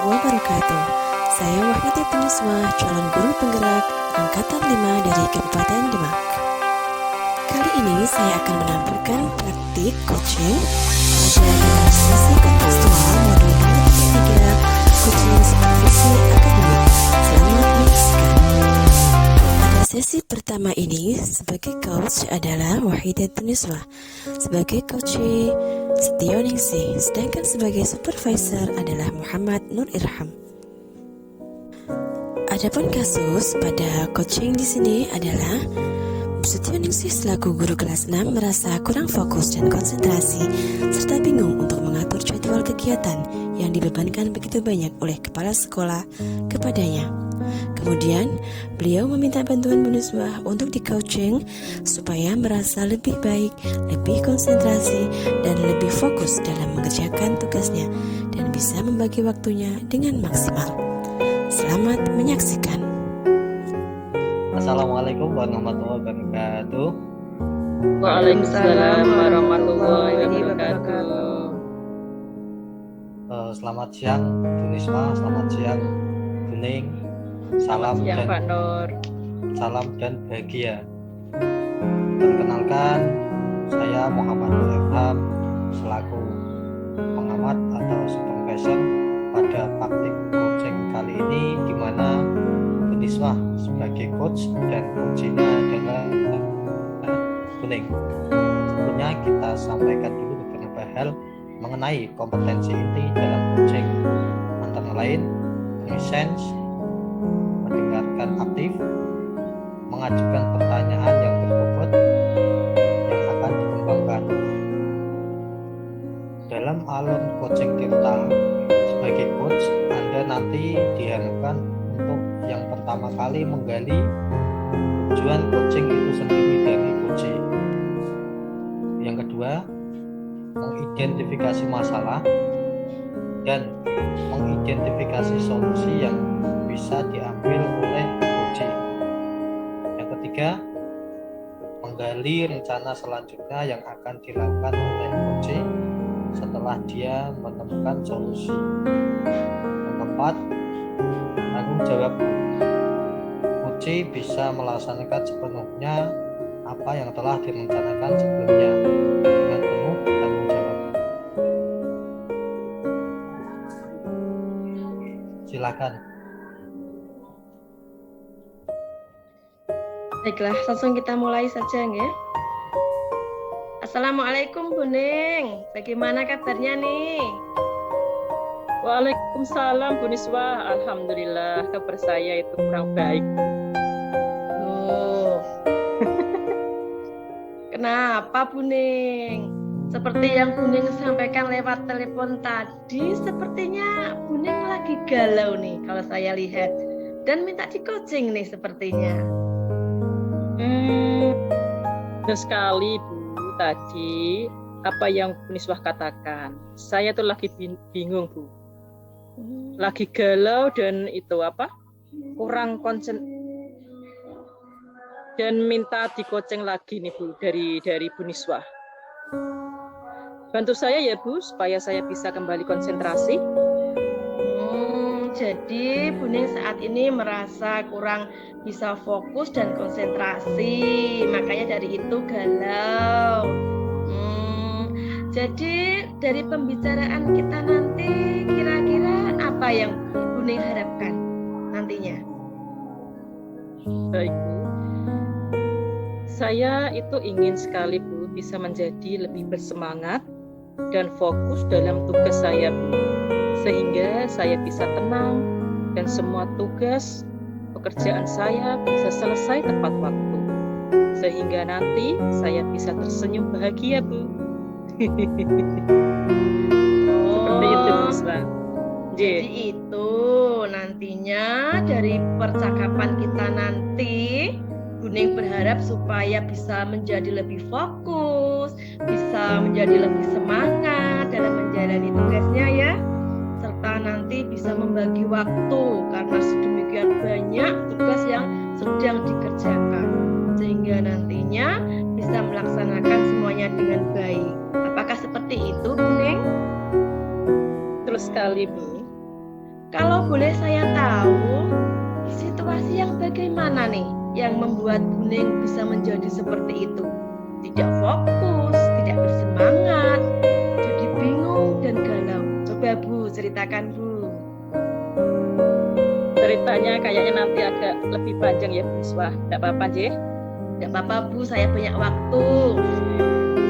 wabarakatuh. Saya Wahyudi Peniswa, calon guru penggerak Angkatan 5 dari Kabupaten Demak. Kali ini saya akan menampilkan praktik coaching pada sesi kontekstual modul 3 coaching supervisi akademik. Selamat menyaksikan. Pada sesi pertama ini, sebagai coach adalah Wahyudi Peniswa, sebagai coachee Setio Ningsih, sedangkan sebagai supervisor adalah Muhammad Nur Irham. Adapun kasus pada coaching di sini adalah Setio Ningsih selaku guru kelas 6 merasa kurang fokus dan konsentrasi serta bingung untuk mengatur jadwal kegiatan yang dibebankan begitu banyak oleh kepala sekolah kepadanya. Kemudian, beliau meminta bantuan Bu Nuswah untuk di-coaching supaya merasa lebih baik, lebih konsentrasi, dan lebih fokus dalam mengerjakan tugasnya dan bisa membagi waktunya dengan maksimal. Selamat menyaksikan. Assalamualaikum warahmatullahi wabarakatuh. Waalaikumsalam warahmatullahi wabarakatuh. Selamat siang Bu Nisma, selamat siang Buning. Salam Siang, dan Pak Nur. salam dan bahagia. Perkenalkan, saya Muhammad Nur Irham selaku pengamat atau supervisor pada praktik coaching kali ini, di mana Bu Nisma sebagai coach dan coachnya adalah Buning. Sebelumnya kita sampaikan dulu beberapa hal mengenai kompetensi inti dalam coaching, antara lain presence, mendengarkan aktif, mengajukan pertanyaan yang berbobot yang akan dikembangkan. Dalam alur coaching kita sebagai coach, Anda nanti diharapkan untuk yang pertama kali menggali tujuan coaching itu sendiri dari coaching. Yang kedua, mengidentifikasi masalah dan mengidentifikasi solusi yang bisa diambil oleh coaching. Yang ketiga, menggali rencana selanjutnya yang akan dilakukan oleh coaching setelah dia menemukan solusi. Yang keempat, tanggung jawab coaching bisa melaksanakan sepenuhnya apa yang telah direncanakan sebelumnya dengan penuh tanggung jawab. Silakan. Baiklah, langsung kita mulai saja ya. Assalamualaikum Buning, bagaimana kabarnya nih? Waalaikumsalam Bu Niswah, alhamdulillah kabar saya itu kurang baik. Loh. Kenapa Buning? Seperti yang Buning sampaikan lewat telepon tadi, sepertinya Buning lagi galau nih kalau saya lihat. Dan minta di coaching nih sepertinya. Benar sekali Bu, tadi apa yang Bu Niswah katakan. Saya tuh lagi bingung Bu. Lagi galau dan itu kurang konsen dan minta di coaching lagi nih Bu dari Bu Niswah. Bantu saya ya Bu supaya saya bisa kembali konsentrasi. Jadi Buning saat ini merasa kurang bisa fokus dan konsentrasi, makanya dari itu galau. Jadi dari pembicaraan kita nanti kira-kira apa yang Buning harapkan nantinya? Baik Bu, saya itu ingin sekali Bu bisa menjadi lebih bersemangat dan fokus dalam tugas saya Bu, sehingga saya bisa tenang dan semua tugas pekerjaan saya bisa selesai tepat waktu, sehingga nanti saya bisa tersenyum bahagia Bu. Seperti itu Bu Niswah. Jadi itu nantinya dari percakapan kita nanti Buning berharap supaya bisa menjadi lebih fokus, bisa menjadi lebih semangat dalam menjalani tugasnya ya, serta nanti bisa membagi waktu karena sedemikian banyak tugas yang sedang dikerjakan, sehingga nantinya bisa melaksanakan semuanya dengan baik. Apakah seperti itu Buning? Betul sekali Bu. Kalau boleh saya tahu, situasi yang bagaimana nih yang membuat Buning bisa menjadi seperti itu? Tidak fokus, tidak bersemangat, jadi bingung dan galau. Coba Bu, ceritakan Bu. Ceritanya kayaknya nanti agak lebih panjang ya Bu Niswa. Tidak apa-apa, Jeh. Tidak apa-apa Bu, saya banyak waktu.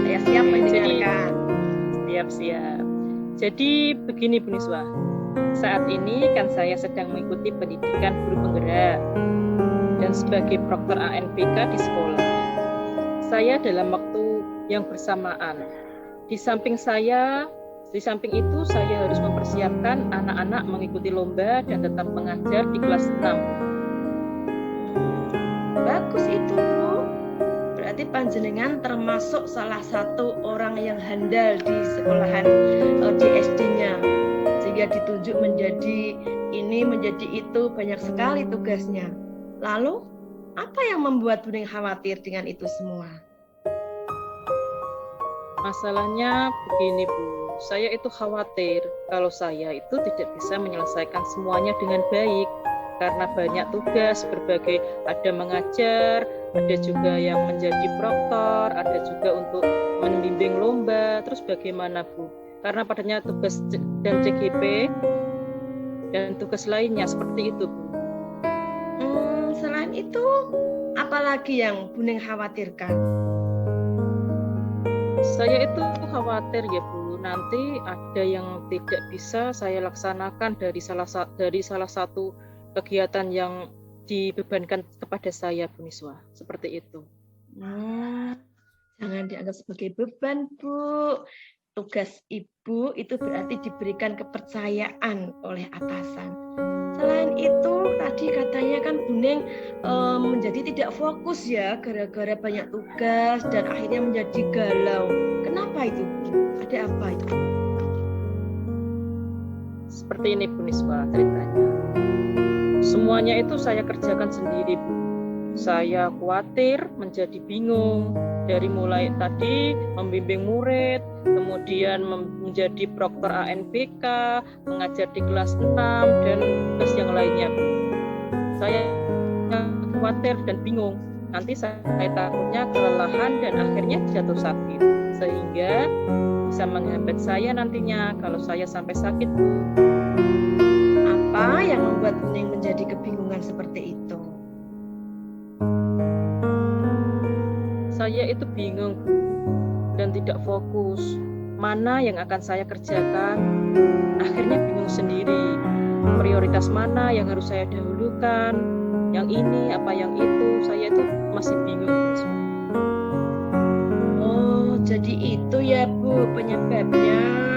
Saya siap mendengarkan. Siap-siap. Jadi begini Bu Niswa. Saat ini kan saya sedang mengikuti pendidikan guru penggerak dan sebagai proktor ANPK di sekolah. Saya dalam waktu yang bersamaan. Di samping itu saya harus mempersiapkan anak-anak mengikuti lomba dan tetap mengajar di kelas 6. Bagus itu Bu. Berarti panjenengan termasuk salah satu orang yang handal di sekolahan di SD-nya. Sehingga ditunjuk menjadi ini, menjadi itu, banyak sekali tugasnya. Lalu, apa yang membuat Buning khawatir dengan itu semua? Masalahnya begini Bu, saya itu khawatir kalau saya itu tidak bisa menyelesaikan semuanya dengan baik. Karena banyak tugas berbagai, ada mengajar, ada juga yang menjadi proktor, ada juga untuk membimbing lomba. Terus bagaimana Bu? Karena padanya tugas dan CGP dan tugas lainnya seperti itu Bu. Selain itu, apalagi yang Buning khawatirkan? Saya itu khawatir ya Bu, nanti ada yang tidak bisa saya laksanakan dari salah satu kegiatan yang dibebankan kepada saya Bu Niswa, seperti itu. Jangan dianggap sebagai beban Bu. Tugas Ibu itu berarti diberikan kepercayaan oleh atasan. Selain itu, tadi katanya kan Buning menjadi tidak fokus ya, gara-gara banyak tugas dan akhirnya menjadi galau. Kenapa itu? Ada apa itu? Seperti ini Bu Niswa ceritanya. Semuanya itu saya kerjakan sendiri Bu. Saya khawatir, menjadi bingung. Dari mulai tadi membimbing murid, kemudian menjadi proktor ANPK, mengajar di kelas 6, dan tugas yang lainnya. Saya khawatir dan bingung. Nanti saya takutnya kelelahan dan akhirnya jatuh sakit. Sehingga bisa menghambat saya nantinya kalau saya sampai sakit. Apa yang membuat Buning menjadi kebingungan seperti itu? Saya itu bingung Bu, dan tidak fokus. Mana yang akan saya kerjakan? Akhirnya bingung sendiri. Prioritas mana yang harus saya dahulukan? Yang ini, apa yang itu? Saya itu masih bingung. Oh, jadi itu ya Bu penyebabnya.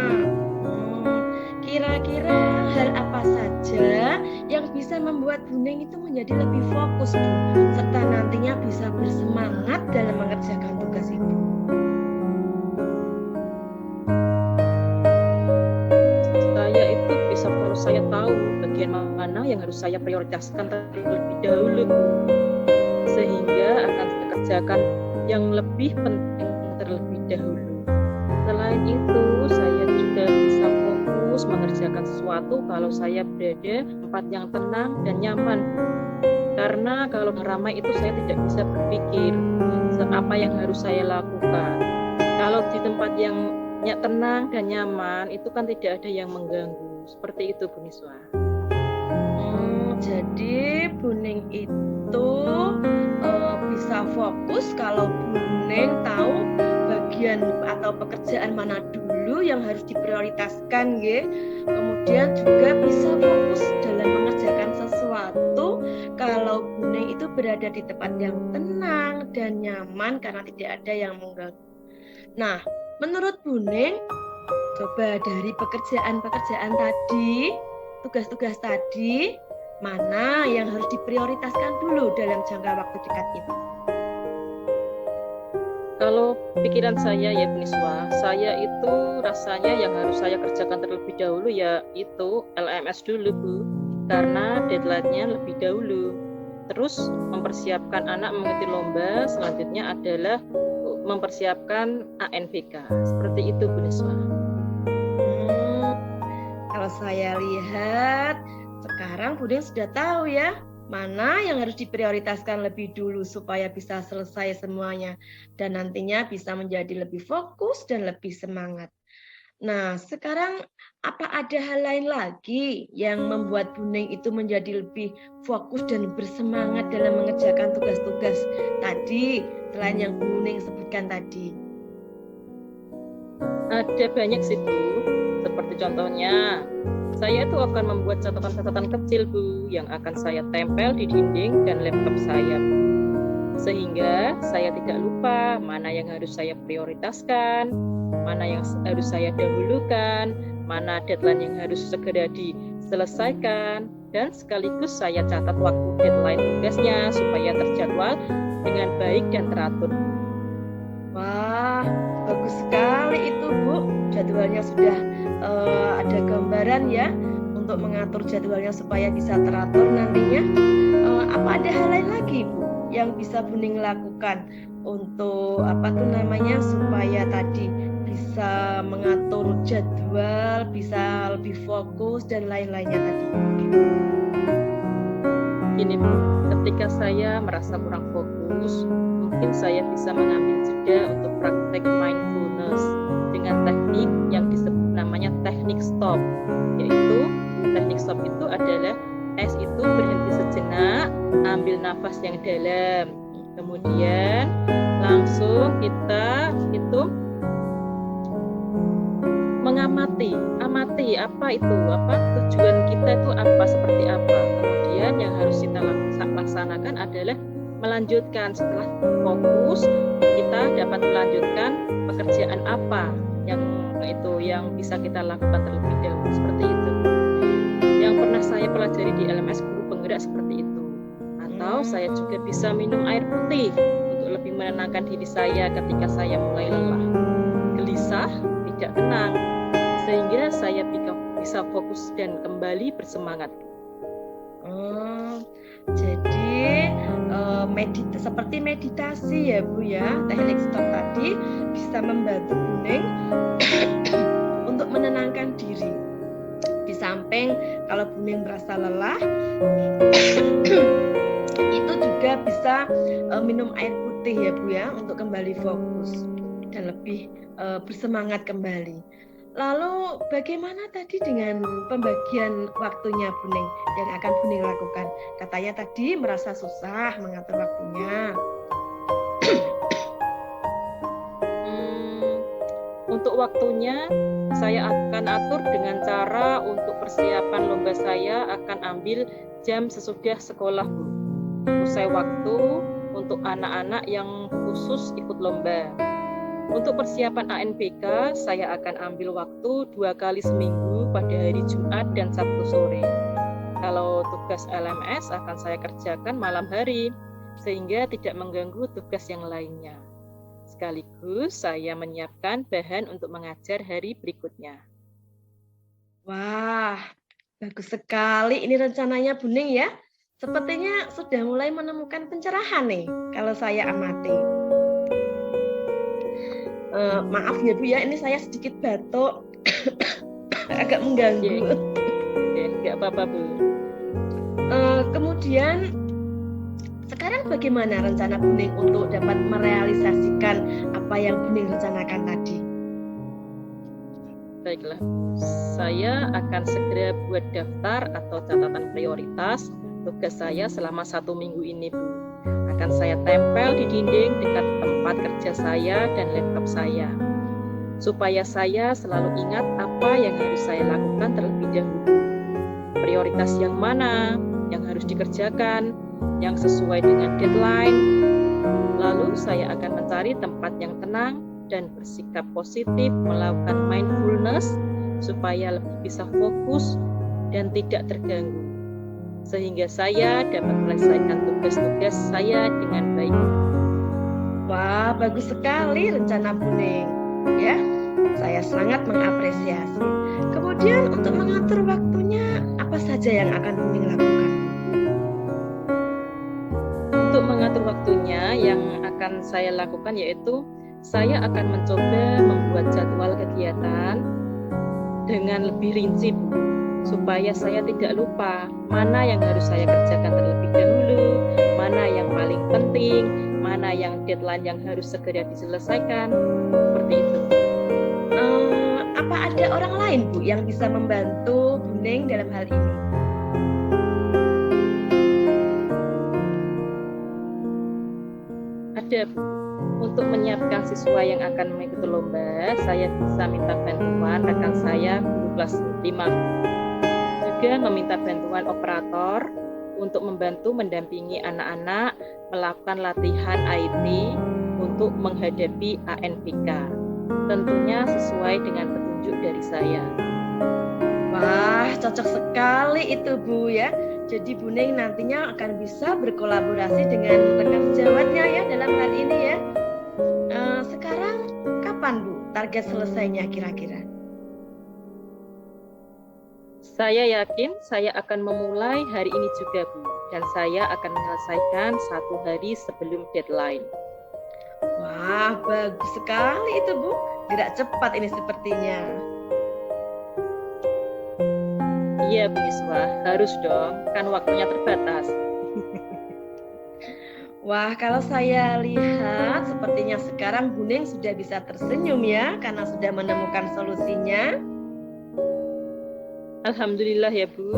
Kira-kira hal apa saja yang bisa membuat Buning itu menjadi lebih fokus Bu, serta nantinya bisa bersemangat dalam mengerjakan tugas itu? Saya itu bisa kalau saya tahu bagian mana yang harus saya prioritaskan terlebih dahulu, sehingga akan saya kerjakan yang lebih penting terlebih dahulu. Selain itu, saya juga bisa fokus mengerjakan sesuatu kalau saya berada di tempat yang tenang dan nyaman. Karena kalau ramai itu saya tidak bisa berpikir apa yang harus saya lakukan. Kalau di tempat yang tenang dan nyaman itu kan tidak ada yang mengganggu. Seperti itu Bu Niswa. Jadi Buning itu bisa fokus kalau Buning tahu bagian atau pekerjaan mana dulu yang harus diprioritaskan ya. Kemudian juga bisa fokus dalam mengerjakan sesuatu kalau Buning itu berada di tempat yang tenang dan nyaman karena tidak ada yang mengganggu. Nah, menurut Buning, coba dari pekerjaan-pekerjaan tadi, tugas-tugas tadi, mana yang harus diprioritaskan dulu dalam jangka waktu dekat ini? Kalau pikiran saya ya Bu Niswa, saya itu rasanya yang harus saya kerjakan terlebih dahulu ya itu LMS dulu Bu, karena deadline-nya lebih dahulu. Terus mempersiapkan anak mengikuti lomba, selanjutnya adalah mempersiapkan ANPK. Seperti itu Bu Niswa. Kalau saya lihat sekarang Buning sudah tahu ya, mana yang harus diprioritaskan lebih dulu supaya bisa selesai semuanya dan nantinya bisa menjadi lebih fokus dan lebih semangat. Nah, sekarang apa ada hal lain lagi yang membuat Buning itu menjadi lebih fokus dan bersemangat dalam mengerjakan tugas-tugas tadi selain yang Buning sebutkan tadi? Ada banyak sih Bu, seperti contohnya saya itu akan membuat catatan-catatan kecil Bu yang akan saya tempel di dinding dan laptop saya, sehingga saya tidak lupa mana yang harus saya prioritaskan, mana yang harus saya dahulukan, mana deadline yang harus segera diselesaikan, dan sekaligus saya catat waktu deadline tugasnya supaya terjadwal dengan baik dan teratur. Wah, bagus sekali itu Bu. Jadwalnya sudah ada gambaran ya untuk mengatur jadwalnya supaya bisa teratur nantinya. Apa ada hal lain lagi Bu yang bisa Buning lakukan untuk supaya tadi bisa mengatur jadwal, bisa lebih fokus dan lain-lainnya tadi? Gini Bu, ketika saya merasa kurang fokus, mungkin saya bisa mengambil jeda untuk praktek mindfulness dengan teknik yang disebut namanya teknik stop. Yaitu teknik stop itu adalah S itu berhenti sejenak, ambil nafas yang dalam, kemudian langsung kita itu amati apa itu, tujuan kita itu apa, seperti apa. Kemudian yang harus kita laksanakan adalah melanjutkan. Setelah fokus, kita dapat melanjutkan pekerjaan apa yang bisa kita lakukan terlebih dahulu, seperti itu. Yang pernah saya pelajari di LMS Guru Penggerak seperti itu. Atau saya juga bisa minum air putih untuk lebih menenangkan diri saya ketika saya mulai lelah, gelisah, tidak tenang, sehingga saya bisa fokus dan kembali bersemangat. Jadi seperti meditasi ya Bu ya, teknik stop tadi bisa membantu Buning untuk menenangkan diri. Di samping kalau Buning merasa lelah, itu juga bisa minum air putih ya Bu ya, untuk kembali fokus dan lebih bersemangat kembali. Lalu bagaimana tadi dengan pembagian waktunya Buning yang akan Buning lakukan? Katanya tadi merasa susah mengatur waktunya. Untuk waktunya saya akan atur dengan cara untuk persiapan lomba saya akan ambil jam sesudah sekolah Bu. Usai waktu untuk anak-anak yang khusus ikut lomba. Untuk persiapan ANBK, saya akan ambil waktu 2 kali seminggu pada hari Jumat dan Sabtu sore. Kalau tugas LMS akan saya kerjakan malam hari, sehingga tidak mengganggu tugas yang lainnya. Sekaligus saya menyiapkan bahan untuk mengajar hari berikutnya. Wah, bagus sekali ini rencananya Buning ya. Sepertinya sudah mulai menemukan pencerahan nih kalau saya amati. Maaf ya Bu ya, ini saya sedikit batuk, agak mengganggu. Oke, nggak apa-apa Bu. Kemudian sekarang bagaimana rencana Buning untuk dapat merealisasikan apa yang Buning rencanakan tadi? Baiklah, saya akan segera buat daftar atau catatan prioritas tugas saya selama 1 minggu ini Bu. Akan saya tempel di dinding dekat tempat kerja saya dan laptop saya, supaya saya selalu ingat apa yang harus saya lakukan terlebih dahulu. Prioritas yang mana yang harus dikerjakan, yang sesuai dengan deadline. Lalu saya akan mencari tempat yang tenang dan bersikap positif, melakukan mindfulness supaya lebih bisa fokus dan tidak terganggu, sehingga saya dapat menyelesaikan tugas-tugas saya dengan baik. Wah, bagus sekali rencana Buning. Ya, saya sangat mengapresiasi. Kemudian untuk mengatur waktunya, apa saja yang akan Buning lakukan? Untuk mengatur waktunya, yang akan saya lakukan yaitu saya akan mencoba membuat jadwal kegiatan dengan lebih rinci, supaya saya tidak lupa mana yang harus saya kerjakan terlebih dahulu, mana yang paling penting, mana yang deadline yang harus segera diselesaikan, seperti itu. Apa ada orang lain Bu yang bisa membantu Bu Ning dalam hal ini? Ada Bu. Untuk menyiapkan siswa yang akan mengikuti lomba, saya bisa minta bantuan rekan saya guru kelas 5. Juga meminta bantuan operator untuk membantu mendampingi anak-anak melakukan latihan IT untuk menghadapi ANPK. Tentunya sesuai dengan petunjuk dari saya. Wah, cocok sekali itu Bu ya. Jadi Bu Ning nantinya akan bisa berkolaborasi dengan rekan sejawatnya ya dalam hal ini ya. Sekarang kapan Bu target selesainya kira-kira? Saya yakin saya akan memulai hari ini juga Bu, dan saya akan menyelesaikan 1 hari sebelum deadline. Wah, bagus sekali itu Bu. Gerak cepat ini sepertinya. Iya Bu Niswa, harus dong, kan waktunya terbatas. Wah, kalau saya lihat sepertinya sekarang Bu Ning sudah bisa tersenyum ya karena sudah menemukan solusinya. Alhamdulillah ya Bu,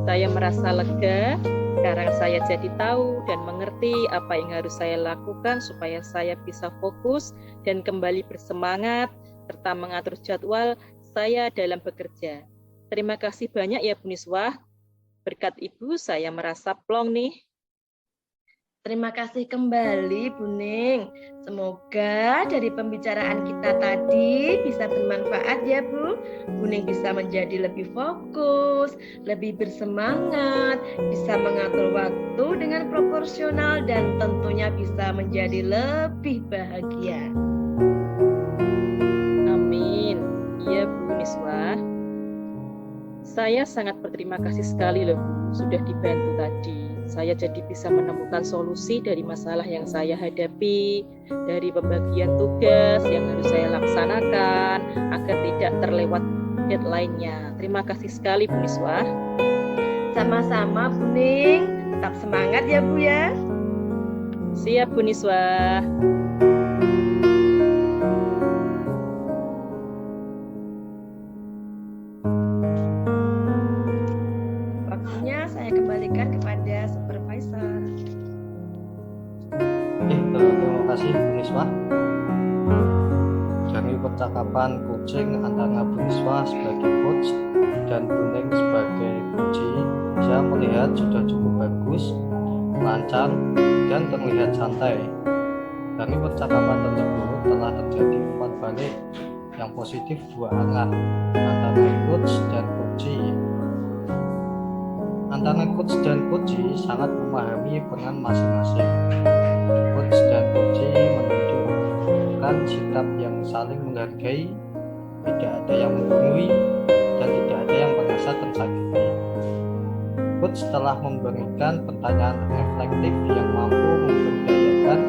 saya merasa lega. Sekarang saya jadi tahu dan mengerti apa yang harus saya lakukan supaya saya bisa fokus dan kembali bersemangat serta mengatur jadwal saya dalam bekerja. Terima kasih banyak ya Bu Niswa. Berkat Ibu saya merasa plong nih. Terima kasih kembali Bu Ning. Semoga dari pembicaraan kita tadi bisa bermanfaat ya Bu. Bu Ning bisa menjadi lebih fokus, lebih bersemangat, bisa mengatur waktu dengan proporsional dan tentunya bisa menjadi lebih bahagia. Amin. Iya Bu Niswa. Saya sangat berterima kasih sekali loh Bu, sudah dibantu tadi. Saya jadi bisa menemukan solusi dari masalah yang saya hadapi, dari pembagian tugas yang harus saya laksanakan agar tidak terlewat deadline-nya. Terima kasih sekali Bu Niswa. Sama-sama Bu Ning, tetap semangat ya Bu ya. Siap Bu Niswa. Waktunya saya kembalikan kepada supervisor. Terima kasih Bu Niswa. Dari percakapan coaching antara Bu Niswa sebagai coach dan Bu Ning sebagai coach, saya melihat sudah cukup bagus, lancar, dan terlihat santai. Dari percakapan tersebut telah terjadi umpan balik yang positif dua arah antara coach dan coach. Antara coach dan coach sangat memahami peran masing-masing. Coach dan coach menunjukkan sikap yang saling menghargai, tidak ada yang menggurui dan tidak ada yang merasa tersakiti. Coach telah memberikan pertanyaan reflektif yang mampu memberdayakan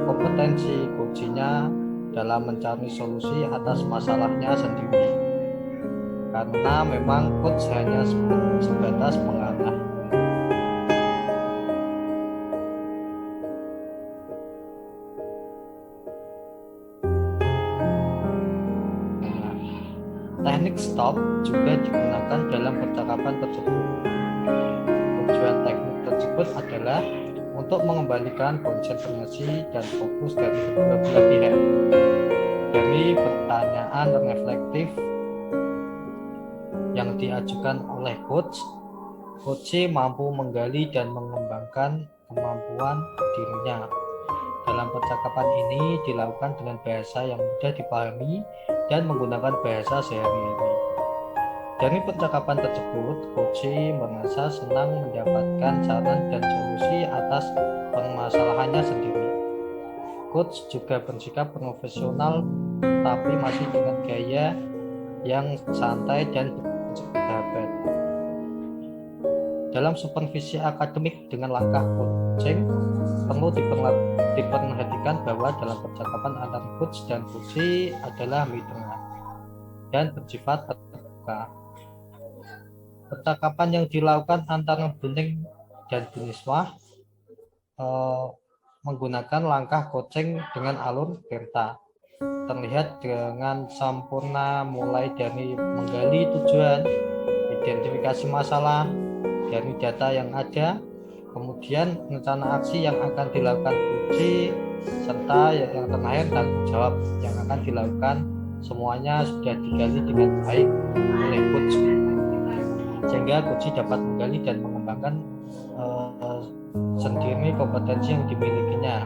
kompetensi coachnya dalam mencari solusi atas masalahnya sendiri. Karena memang coach hanya sebatas pengarah. Teknik stop juga digunakan dalam percakapan tersebut. Tujuan teknik tersebut adalah untuk mengembalikan konsentrasi dan fokus dari kedua belah pihak. Dari pertanyaan reflektif yang diajukan oleh coach mampu menggali dan mengembangkan kemampuan dirinya. Dalam percakapan ini dilakukan dengan bahasa yang mudah dipahami dan menggunakan bahasa sehari-hari. Dari percakapan tersebut, coach merasa senang mendapatkan saran dan solusi atas permasalahannya sendiri. Coach juga bersikap profesional tapi masih dengan gaya yang santai dan bersahabat. Dalam supervisi akademik dengan langkah coaching, perlu diperhatikan bahwa dalam percakapan antara coach dan coach adalah mitra dan bersifat terbuka. percakapan yang dilakukan antara Buning dan Buniswah menggunakan langkah coaching dengan alur Tirta. Terlihat dengan sempurna mulai dari menggali tujuan, identifikasi masalah dari data yang ada, kemudian rencana aksi yang akan dilakukan Puji, serta yang terakhir tanggung jawab yang akan dilakukan. Semuanya sudah digali dengan baik oleh coach, sehingga coach dapat menggali dan mengembangkan sendiri kompetensi yang dimilikinya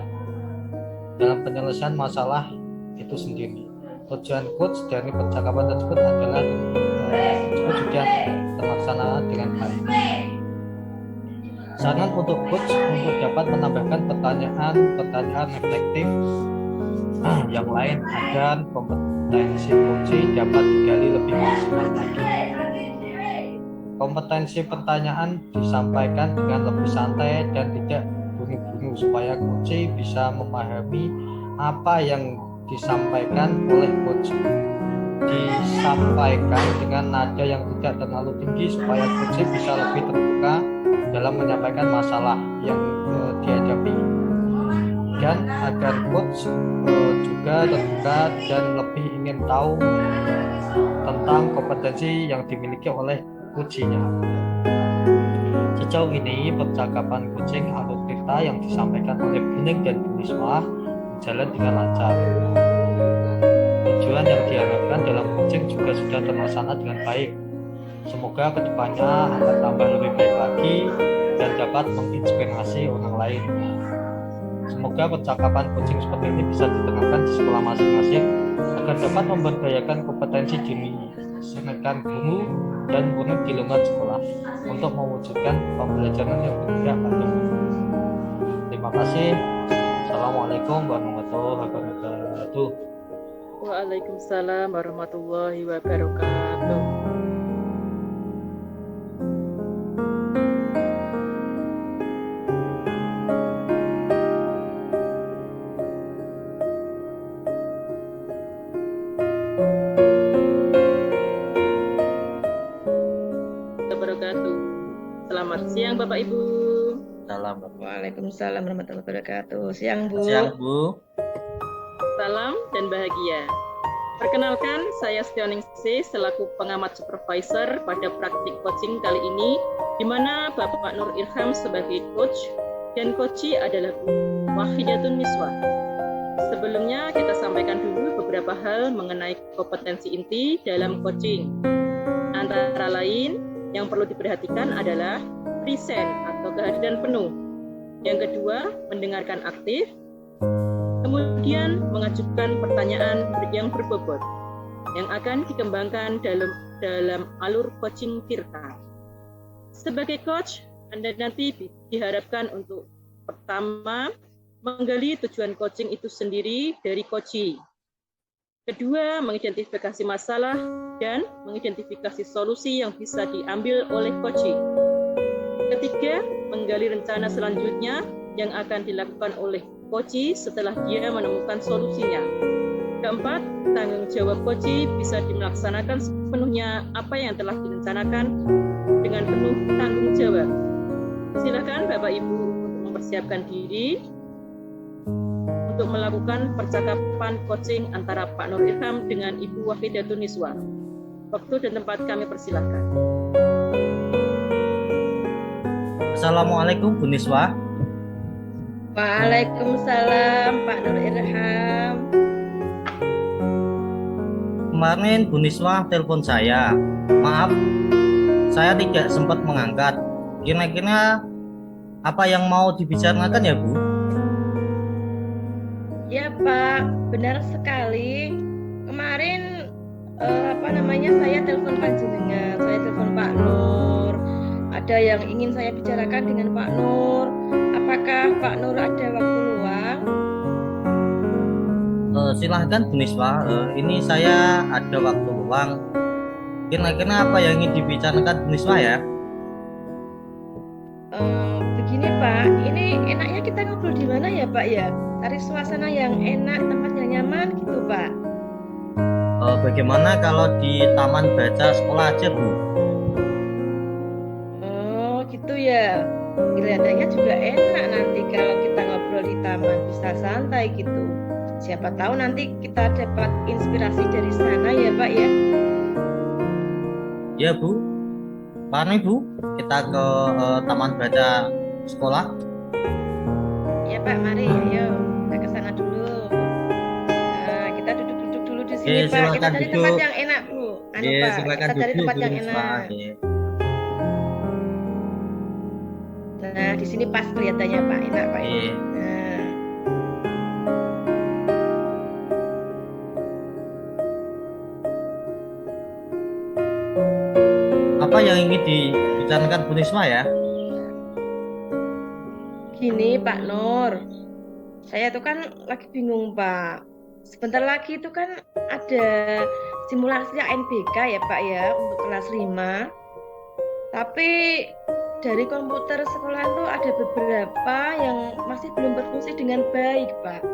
dalam penyelesaian masalah itu sendiri. Tujuan coach dari percakapan tersebut adalah sudah terlaksana dengan baik. Saran untuk coach untuk dapat menambahkan pertanyaan reflektif yang lain agar kompetensi coach dapat digali lebih maksimal lagi. Kompetensi pertanyaan disampaikan dengan lebih santai dan tidak buru-buru supaya coach bisa memahami apa yang disampaikan oleh coach. Disampaikan dengan nada yang tidak terlalu tinggi supaya coach bisa lebih terbuka dalam menyampaikan masalah yang dihadapi, dan agar coach juga terbuka dan lebih ingin tahu tentang kompetensi yang dimiliki oleh coachnya. Sejauh ini percakapan coaching alur Tirta yang disampaikan oleh Buning dan Buniswah berjalan dengan lancar. Tujuan yang diharapkan dalam coaching juga sudah terlaksana dengan baik. Semoga kedepannya akan tambah lebih baik lagi dan dapat menginspirasi orang lain. Semoga percakapan coaching seperti ini bisa diterapkan di sekolah masing-masing agar dapat memberdayakan kompetensi diri, sinergikan guru dan murid di lingkungan sekolah untuk mewujudkan pembelajaran yang berpihak pada guru. Terima kasih. Assalamualaikum warahmatullahi wabarakatuh. Waalaikumsalam warahmatullahi wabarakatuh. Selamat siang Bapak Ibu. Salam. Waalaikumsalam warahmatullahi wabarakatuh. Siang Bu. Siang Bu. Salam dan bahagia. Perkenalkan, saya Stioningsi selaku pengamat supervisor pada praktik coaching kali ini, di mana Bapak Nur Irham sebagai coach dan coachi adalah Bu Wahidatun Miswah. Sebelumnya kita sampaikan dulu beberapa hal mengenai kompetensi inti dalam coaching. Antara lain, yang perlu diperhatikan adalah present atau kehadiran penuh. Yang kedua, mendengarkan aktif. Kemudian mengajukan pertanyaan yang berbobot yang akan dikembangkan dalam alur coaching Tirta. Sebagai coach, Anda nanti diharapkan untuk pertama menggali tujuan coaching itu sendiri dari coachee. Kedua, mengidentifikasi masalah dan mengidentifikasi solusi yang bisa diambil oleh coachee. Ketiga, menggali rencana selanjutnya yang akan dilakukan oleh coachee setelah dia menemukan solusinya. Keempat, tanggung jawab coachee bisa dilaksanakan sepenuhnya apa yang telah direncanakan dengan penuh tanggung jawab. Silakan Bapak Ibu untuk mempersiapkan diri untuk melakukan percakapan coaching antara Pak Nur Irham dengan Ibu Wahidatun Miswah. Waktu dan tempat kami persilakan. Assalamualaikum Bu Niswah. Waalaikumsalam Pak Nur Irham. Kemarin Bu Niswah telepon saya. Maaf, saya tidak sempat mengangkat. Kira-kira apa yang mau dibicarakan ya Bu? Ya Pak, benar sekali. Kemarin saya telepon panjenengan, saya telepon Pak Nur. Ada yang ingin saya bicarakan dengan Pak Nur. Apakah Pak Nur ada waktu luang? Silahkan Bu Niswah, ini saya ada waktu luang. Kira-kira apa yang ingin dibicarakan Bu Niswah ya? Begini Pak, ini enaknya kita ngobrol di mana ya Pak ya? Cari suasana yang enak, tempat yang nyaman gitu Pak. Bagaimana kalau di taman baca sekolah aja Bu? gitu ya. Kelihatannya juga enak nanti kalau kita ngobrol di taman, bisa santai gitu. Siapa tahu nanti kita dapat inspirasi dari sana ya Pak ya. Ya Bu, mari Bu, kita ke taman baca sekolah. Ya Pak, mari ayo kita ke sana dulu. Nah, kita duduk-duduk dulu di sini Oke, Pak. Kita silakan cari duduk. tempat yang enak Bu. Oke, Pak, silakan kita cari duduk tempat Bu yang Niswa. enak. Oke. Nah, di sini pas kelihatannya Pak, enak Pak. Oke. Nah, Apa yang ingin dibicarakan Bu Niswa ya? gini Pak Nur, saya tuh kan lagi bingung Pak. Sebentar lagi itu kan ada simulasi ANBK ya Pak ya untuk kelas 5. Tapi dari komputer sekolah itu ada beberapa yang masih belum berfungsi dengan baik Pak.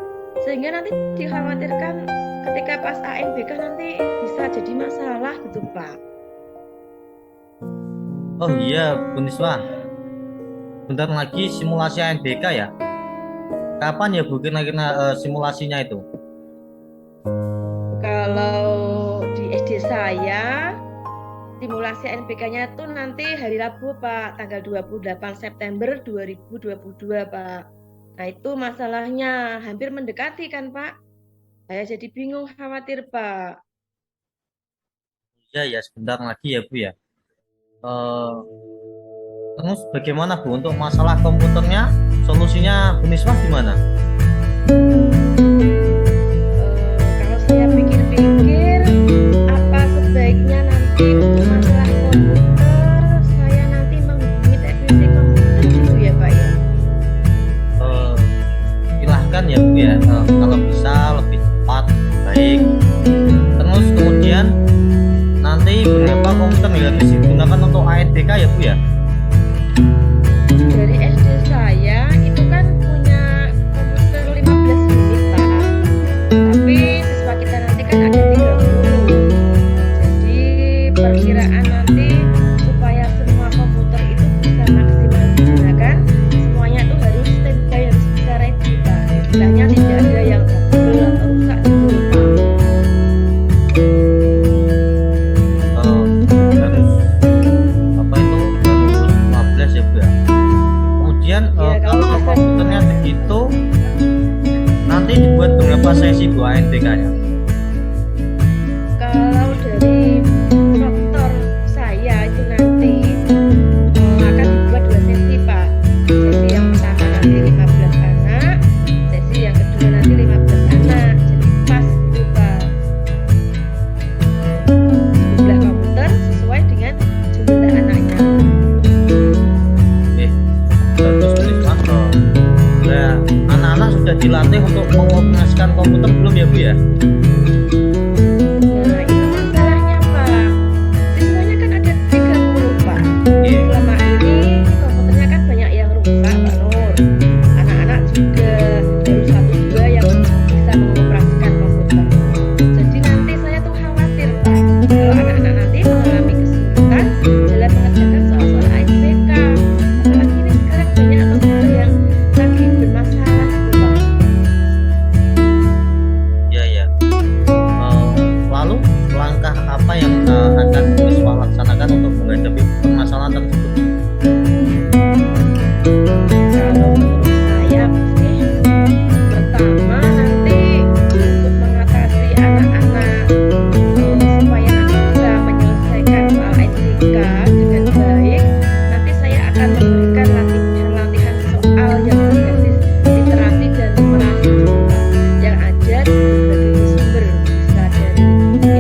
Sehingga nanti dikhawatirkan ketika pas ANBK nanti bisa jadi masalah gitu Pak. Oh iya Bu Niswa, bentar lagi simulasi ANBK ya? Kapan ya Bu kira-kira simulasinya itu? Kalau di SD saya simulasi ANBK-nya itu nanti hari Rabu Pak, tanggal 28 September 2022 Pak. Nah itu masalahnya hampir mendekati kan Pak. Saya jadi bingung khawatir Pak. Ya sebentar lagi ya Bu ya. Eh, terus bagaimana Bu untuk masalah komputernya? Solusinya Bu Niswa gimana? Kalau saya pikir-pikir apa sebaiknya nanti untuk masalah komputer saya nanti menghubungi teknisi komputer dulu ya Pak ya. Silahkan ya Bu ya, kalau bisa lebih cepat baik. Terus kemudian nanti berapa komputer yang harus digunakan untuk ANBK ya Bu ya? Dari SD saya itu kan punya komputer 15 unit Pak. Tapi siswa kita nanti kan ada 30. Jadi perkiraan nanti supaya semua komputer itu bisa maksimal digunakan, semuanya itu harus standby, harus bisa ready Pak. Istilahnya tidak ada yang trouble atau rusak gitu Pak. Harus apa itu harus 15 ya Bu ya? Kemudian Ya, kalau kalau bisa- komputernya begitu nanti dibuat berapa sesi Bu ANBK-nya? Kalau dari faktor saya itu nanti akan dibuat 2 sesi Pak. Sesi yang pertama nanti 15 anak, sesi yang kedua nanti 15 anak. Jadi pas gitu Pak. Jumlah komputer sesuai dengan jumlah anaknya. Bagus Bu Niswa. Nah, anak-anak sudah dilatih untuk mengoperasikan komputer belum ya Bu ya? Nah itu masalahnya Pak. Siswanya kan ada 30 Pak. Oke. Selama ini komputernya kan banyak yang rusak Pak Nur. Anak-anak juga baru 1-2 yang bisa mengoperasikan komputer. Jadi nanti saya tuh khawatir Pak, kalau anak-anak nanti mengalami kesulitan dalam mengerjakan soal-soal ANBK. Apalagi ini sekarang banyak komputer yang lagi bermasalah gitu Pak. Ya. Lalu langkah apa yang akan Bu Niswa laksanakan untuk menghadapi permasalahan tersebut? Kalau menurut saya sih pertama nanti untuk mengatasi anak-anak supaya nanti bisa menyelesaikan soal ANBK dengan baik, nanti saya akan memberikan latihan-latihan soal yang berbasis literasi dan numerasi dulu, Pak, yang ada di berbagai sumber, bisa dari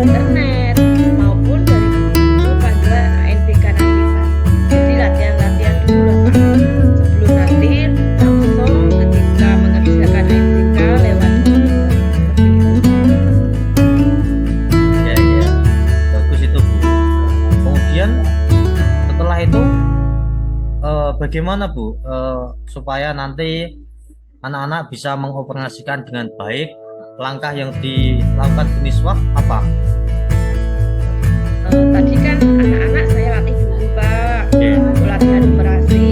internet maupun dari buku panduan ANBK nanti Pak. Jadi latihan-latihan dulu lah Pak, sebelum nanti langsung ketika mengerjakan ANBK lewat komputer. Seperti itu. Ya, bagus itu Bu. Kemudian setelah itu bagaimana Bu supaya nanti anak-anak bisa mengoperasikan dengan baik? Langkah yang dilakukan Bu Niswa apa? Tadi kan anak-anak saya latih dulu Pak, Oke. untuk latihan numerasi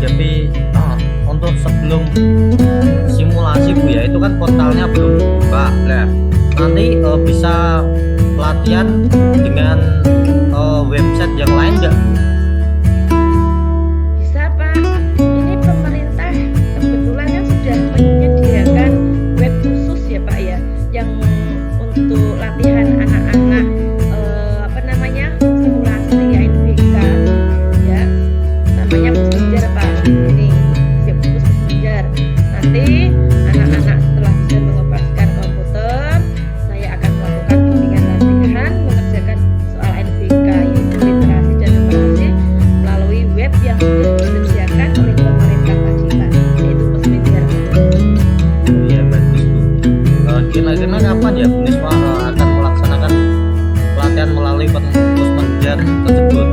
tapi untuk sebelum simulasi Bu ya, itu kan portalnya belum buka. Nah, nanti bisa pelatihan dengan website yang lain nggak Bu? Bisa Pak, ini pemerintah kebetulan kan sudah menyediakan web khusus ya Pak ya, yang untuk latihan anak-anak simulasi INBK ya, namanya Pusmenjar Pak. Ini siap Pusmenjar. Nanti anak-anak setelah bisa mengoperasikan komputer, saya akan melakukan bimbingan latihan mengerjakan soal INBK, yaitu literasi dan numerasi, melalui web yang sudah disediakan oleh pemerintah tadi Pak, yaitu Pusmenjar. Iya bagus Bu. Kira-kira kapan ya Bu Niswa akan melaksanakan pelatihan melalui Pusmenjar tersebut?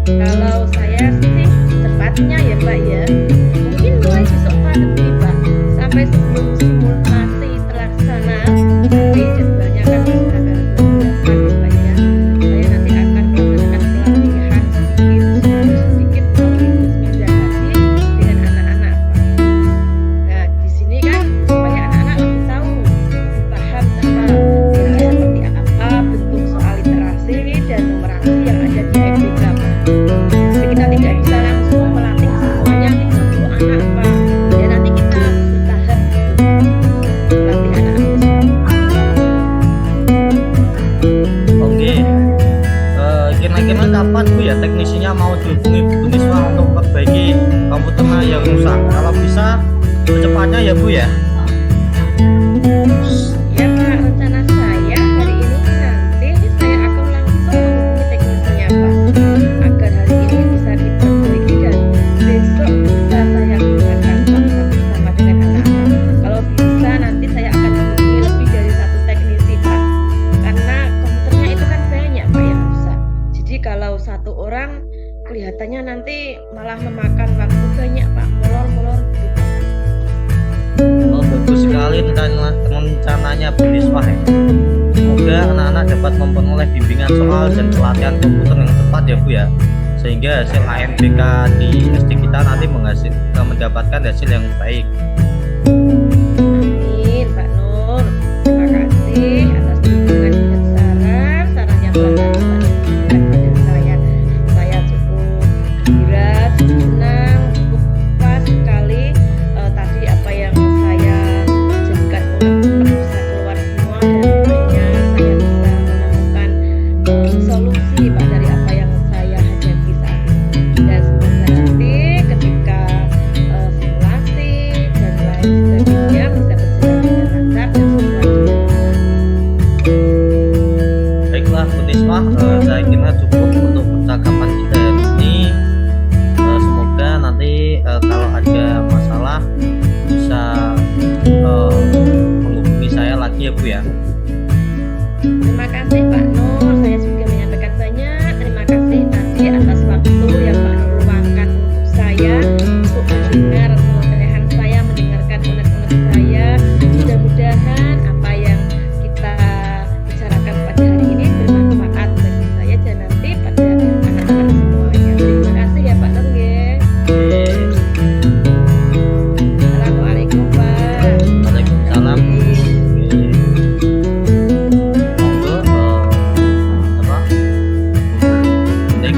Kalau saya sih cepatnya ya Pak ya, mungkin mulai besok pagi Pak, sampai sebelum simulasi terlaksana. Nanti jadwalnya akan berjalan ya Pak ya. Saya nanti akan melaksanakan pelatihan sedikit melalui Pusmenjar tadi dengan anak-anak Pak. Nah di sini kan supaya anak-anak lebih tahu, lebih paham sama kira-kira seperti apa bentuk soal literasi dan numerasi yang ada di INBK Pak. Tapi kita tidak bisa langsung melatih semuanya 30 anak Pak. Ya nanti kita bertahap gitu, melatih anak-anak. Oke. Kira-kira kapan Bu ya teknisinya mau dihubungi Bu Niswa untuk memperbaiki komputernya yang rusak? Kalau bisa secepatnya ya Bu ya. Ya Pak, rencana saya hari ini nanti saya akan langsung menghubungi teknisinya Pak, agar hari ini bisa diperbaiki dan besok bisa saya gunakan Pak bersama dengan anak-anak. Kalau bisa nanti saya akan menghubungi lebih dari satu teknisi Pak, karena komputernya itu kan banyak Pak yang rusak. Jadi kalau satu orang kelihatannya nanti malah memakan waktu banyak Pak, molor-molor gitu Pak. Oh, bagus sekali rencananya Bu Niswa ya. Semoga anak-anak dapat memperoleh bimbingan soal dan pelatihan komputer yang tepat ya Bu ya, sehingga hasil INBK di SD kita nanti mendapatkan hasil yang baik. Amin Pak Nur. Terima kasih atas dukungan dan saran yang telah Bapak berikan pada saya. Saya cukup gembira, cukup senang, cukup puas sekali. Tadi apa yang saya jadikan unek-unek bisa keluar semua, dan akhirnya saya bisa menemukan solusi Pak dari apa yang saya hadapi saat ini. Dan semoga nanti ketika simulasi dan lain sebagainya bisa berjalan dengan lancar dan sesuai dengan Baiklah Bu Niswa, saya kira cukup untuk percakapan kita hari ini. Semoga nanti kalau ada masalah bisa menghubungi saya lagi ya Bu ya. Terima kasih Pak Nur, saya juga menyampaikan banyak terima kasih tadi atas waktu yang Pak Nur luangkan untuk saya, untuk mendengar celotehan saya, mendengarkan unek-unek saya. Mudah-mudahan apa yang kita bicarakan pada hari ini bermanfaat bagi saya dan nanti pada anak-anak semuanya. Terima kasih ya Pak Nur ya. Oke. Assalamualaikum Pak. Waalaikumsalam. Monggo apa? Baik.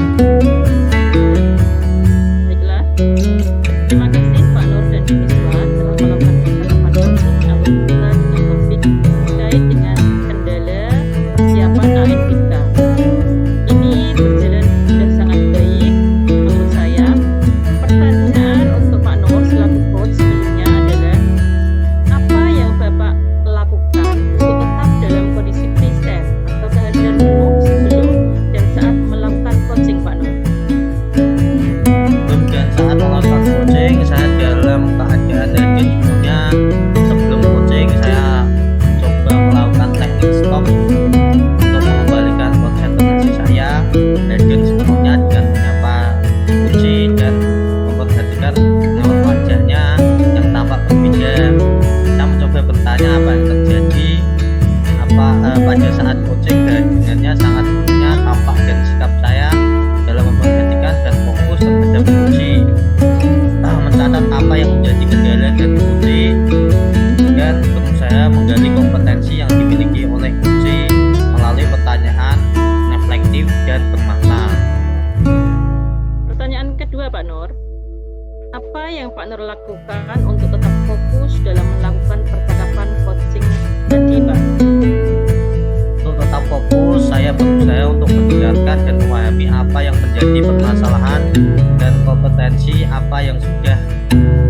kedua, Pak Nur, apa yang Pak Nur lakukan untuk tetap fokus dalam melakukan percakapan coaching tadi, Pak? Untuk tetap fokus, saya berusaha untuk mendengarkan dan memahami apa yang menjadi permasalahan dan kompetensi apa yang sudah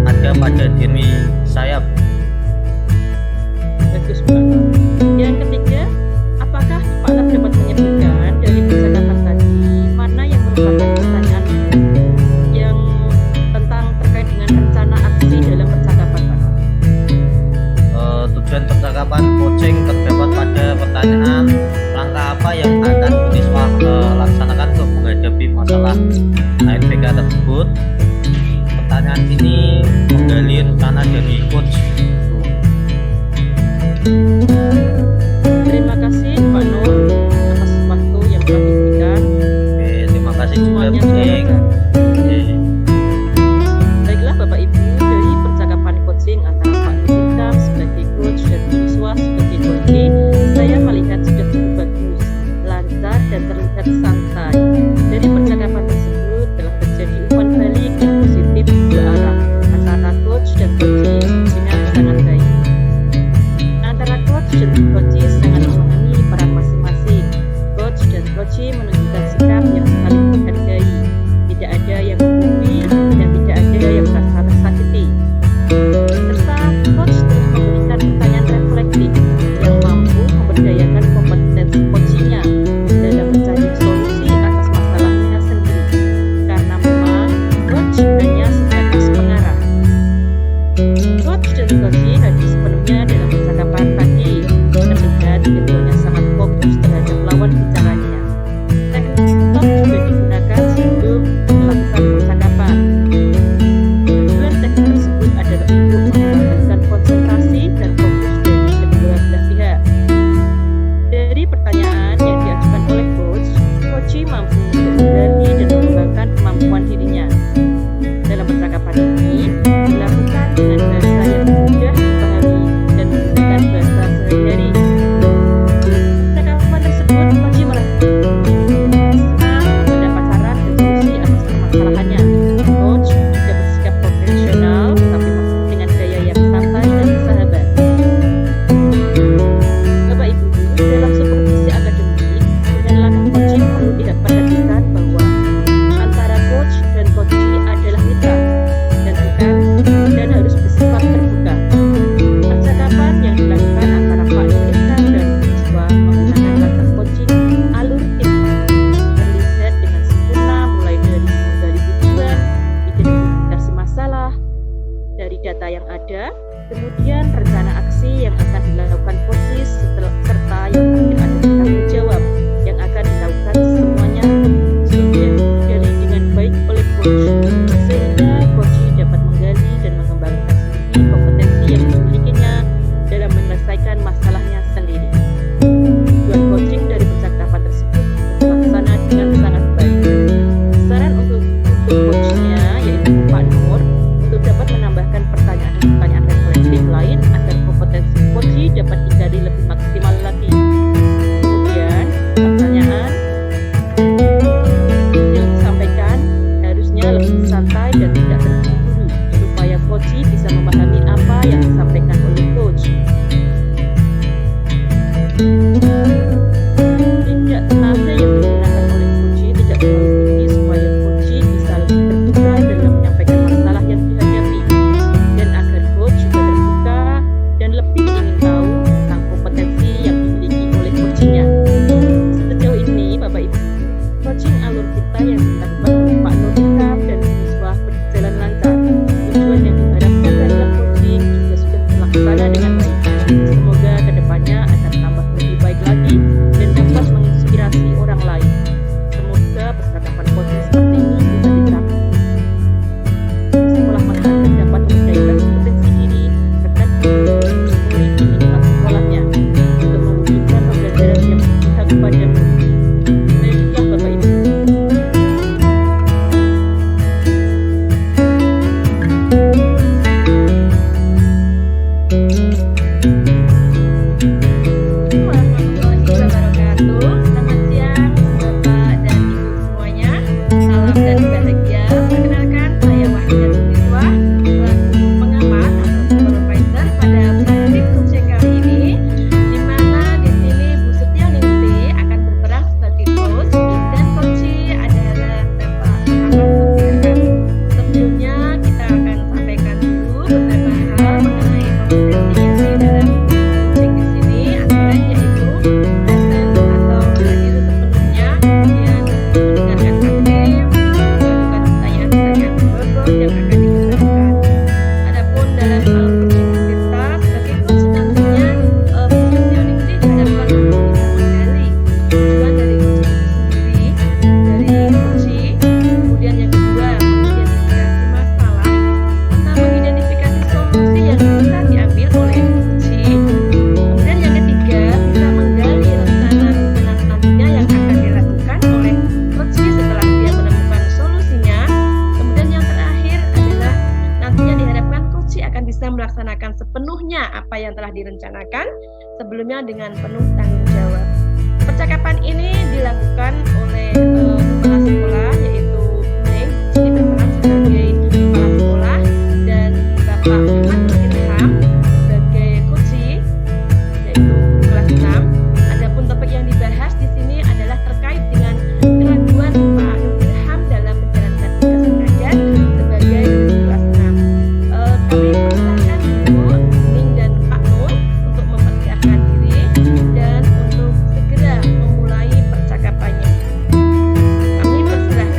ada pada diri saya, Bu. Bagus, Pak. Yang ketiga, apakah Pak Nur dapat menyebutkan dari percakapan tadi mana yang merupakan pertanyaan yang tentang terkait dengan rencana aksi dalam percakapan, Pak Nur? Tujuan percakapan coaching terdapat pada pertanyaan langkah apa yang akan Bu Niswa laksanakan untuk menghadapi masalah ANPK tersebut. Pertanyaan ini menggali rencana dari coach. Terima kasih Pak Nur atas waktu yang telah diberikan. Oke, terima kasih juga Semuanya Bu sudah Ning. lengkap. Oke. Baiklah Bapak Ibu, dari percakapan coaching antara Pak Nur Hikam sebagai coach dan Bu Niswa sebagai coaching, saya melihat sudah cukup bagus, lancar dan terlihat santai. Dari percakapan tersebut telah terjadi umpan balik yang positif dua arah antara coach dan coaching dengan sangat baik. Antara coach dan coaching sangat memahami peran masing-masing. Coach dan coaching menunjukkan sikap yang saling menghargai. Tidak ada yang menggurui dan tidak ada yang merasa tersakiti. Serta coach telah memberikan pertanyaan reflektif yang mampu memberdayakan kompetensi coachingnya dalam mencari solusi atas masalahnya sendiri. Karena memang coach hanya sebatas pengarah. Coach dan coaching hadir sepenuhnya dalam percakapan tadi. Terlihat keduanya sangat fokus terhadap lawan bicaranya. Teknik stop juga digunakan sebelum melakukan percakapan. Tujuan teknik tersebut adalah untuk mengembalikan konsentrasi dan fokus dari kedua belah pihak. Dari pertanyaan yang diajukan oleh coaching mampu untuk menggali dan mengembangkan kemampuan dirinya. Dalam percakapan ini dilakukan dengan bahasa yang mudah dipahami dan menggunakan bahasa sehari-hari. Percakapan tersebut coaching mendapat saran dan solusi atas permasalahannya. Coach juga bersikap profesional tapi masih dengan gaya yang santai dan bersahabat. Bapak Ibu, dalam supervisi akademik dengan langkah coaching perlu diperhatikan bahwa antara coach dan coachee adalah mitra dan harus bersifat terbuka. Percakapan yang dilakukan antara Pak Nur Hikam dan Bu Niswa menggunakan langkah coaching alur tim terlihat dengan sempurna, mulai dari menggali tujuan, identifikasi masalah dari data yang ada, kemudian rencana aksi yang akan dilakukan coaching serta yang terakhir ada tanggung jawab yang akan dilakukan. Semuanya sudah digali dengan baik oleh coach sehingga coach dapat menggali dan mengembangkan sendiri kompetensi yang dimilikinya dalam menyelesaikan masalahnya sendiri. Tujuan coaching dari percakapan tersebut terlaksana dengan sangat baik. Saran untuk coachnya yaitu Pak Nur untuk dapat menambahkan pertanyaan reflektif lain agar kompetensi coaching dapat digali lebih maksimal lagi. Kemudian pertanyaan yang disampaikan harusnya lebih santai dan tidak terburu-buru supaya coaching bisa memahami apa yang disampaikan oleh coach. Tidak tenaga yang digunakan oleh coaching tidak terlalu tinggi supaya coaching bisa lebih terbuka dalam menyampaikan masalah yang dihadapi dan agar coach juga terbuka dan lebih ingin tahu tentang kompetensi yang dimiliki oleh coachingnya. Sejauh ini Bapak Ibu, coaching alur kita yang dilakukan oleh Pak Nur Hikam dan Bu Niswa berjalan lancar. Tujuan yang diharapkan dalam coaching juga sudah terlaksana melaksanakan sepenuhnya apa yang telah direncanakan sebelumnya dengan penuh tanggung jawab. Percakapan ini dilakukan oleh kepala sekolah, yaitu Neng, ini berperan sebagai kepala sekolah, dan Bapak Muhammad Nur Ilham sebagai coachee, yaitu kelas 6. Adapun topik yang dibahas di sini adalah terkait dengan keraguan Pak Nur Ilham dalam menjalankan tugas mengajar sebagai guru kelas 6. Kami persilahkan Ibu Ning dan Pak Nur untuk mempersiapkan diri dan untuk segera memulai percakapannya. Kami persilahkan.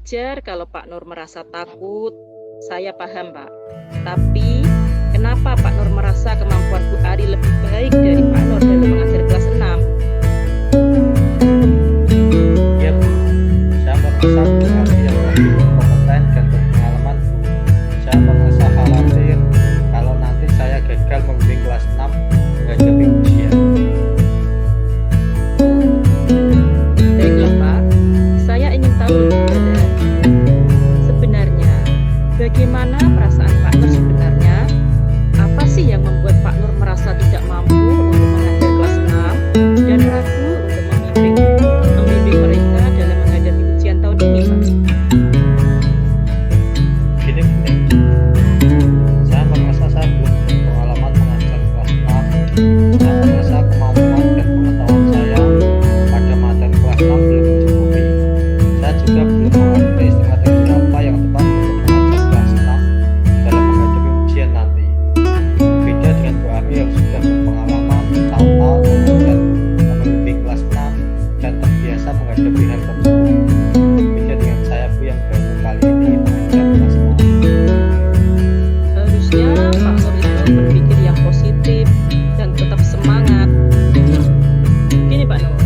Wajar kalau Pak Nur merasa takut. Saya paham, Pak. Tapi kenapa Pak Nur merasa kemampuan Bu Ari lebih baik dari Pak Nur dalam mengajar kelas 6? Ya Bu, saya merasa Bu Ari yang lebih kompeten dan berpengalaman Bu. Saya merasa khawatir kalau nanti saya gagal membimbing kelas 6 menghadapi ujian. Baiklah, Pak. Saya ingin tahu lebih dalam. Sebenarnya, bagaimana perasaan Pak Nur sebenarnya? Apa sih yang membuat Pak Nur merasa tidak mampu untuk mengajar kelas 6 dan ragu untuk membimbing mereka dalam menghadapi ujian tahun ini, Pak? Gini, saya merasa saya belum berpengalaman mengajar kelas 6. Saya merasa kemampuan dan pengetahuan saya pada materi kelas 6 belum mencukupi. Saya juga belum mengerti strategi apa yang tepat untuk mengajar kelas 6 dalam menghadapi ujian nanti. Beda dengan Bu Ari yang sudah berpengalaman tahun-tahun mengajar dan membimbing kelas 6 dan terbiasa menghadapi hal tersebut. Beda dengan saya Bu yang baru kali ini mengajar kelas 6. Harusnya Pak Nur itu berpikir yang positif dan tetap semangat. Gini Pak Nur,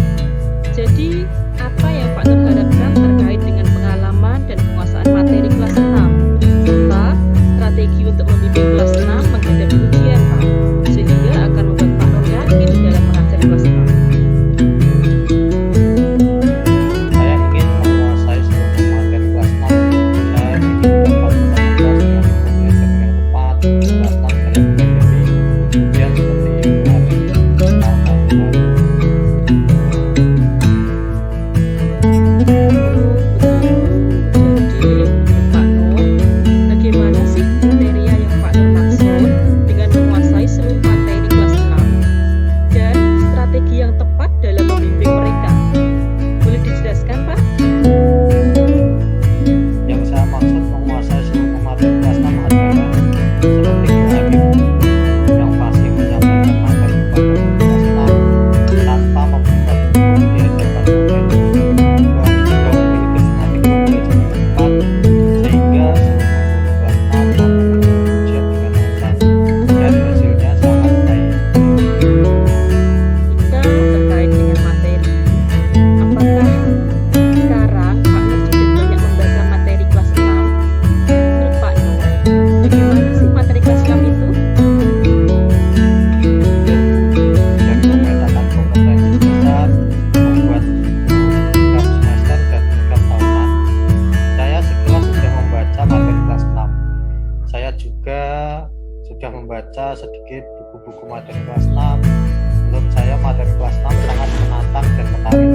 jadi apa yang Pak Nur harapkan terkait dengan pengalaman dan penguasaan materi kelas 6 serta strategi untuk membimbing kelas 6 menghadapi ujian, Pak, sehingga akan membuat Pak Nur yakin dalam mengajar kelas 6. Saya ingin menguasai seluruh materi kelas 6. Saya ingin dapat menguasai pembelajaran yang tepat kelas 6 dalam menghadapi ujian seperti hari tahun-tahun lalu. Jadi, Pak Nur, bagaimana sih kriteria yang Pak Nur maksud dengan menguasai seluruh materi kelas 6 dan strategi yang tepat dalam membimbing mereka? Boleh dijelaskan, Pak? Yang saya maksud menguasai seluruh materi kelas 6 adalah seperti hari yang pasti menyampaikan materi kepada guru kelas 6 tanpa membuka buku diajarkan materi. Bu Ari juga memiliki strategi belajar yang tepat sehingga seluruh guru kelas 6 mampu mengikuti ujian dengan lancar dan hasilnya sangat baik. Kita terkait dengan materi. Apakah sekarang Pak Nur sudah banyak membaca materi kelas 6? Menurut Pak Nur, bagaimana sih materi kelas 6 itu? Dan memetakan kompetensi dasar, membuat program semester dan program tahunan. Saya sekelas sudah membaca materi kelas 6. Saya juga sudah membaca sedikit buku-buku materi kelas 6. Menurut saya materi kelas 6 sangat menantang dan menarik.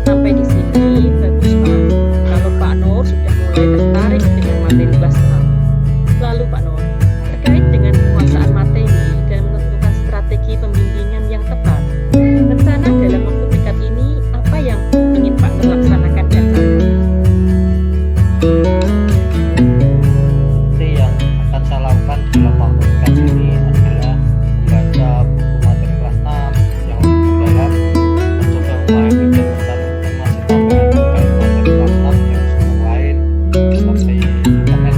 Sampai di sini bagus, Pak. Kalau Pak Nur sudah mulai tertarik dengan materi kelas 6. Lalu Pak Nur, terkait dengan penguasaan materi dan menentukan strategi pembimbingan yang tepat, rencana dalam waktu dekat ini apa yang ingin Pak Nur laksanakan dan kapan? Seperti yang akan saya lakukan dalam waktu dekat ini adalah membaca buku materi kelas 6 yang lebih mendalam, mencoba memahami dan mencari informasi tambahan terkait materi kelas 6 dari sumber lain seperti internet,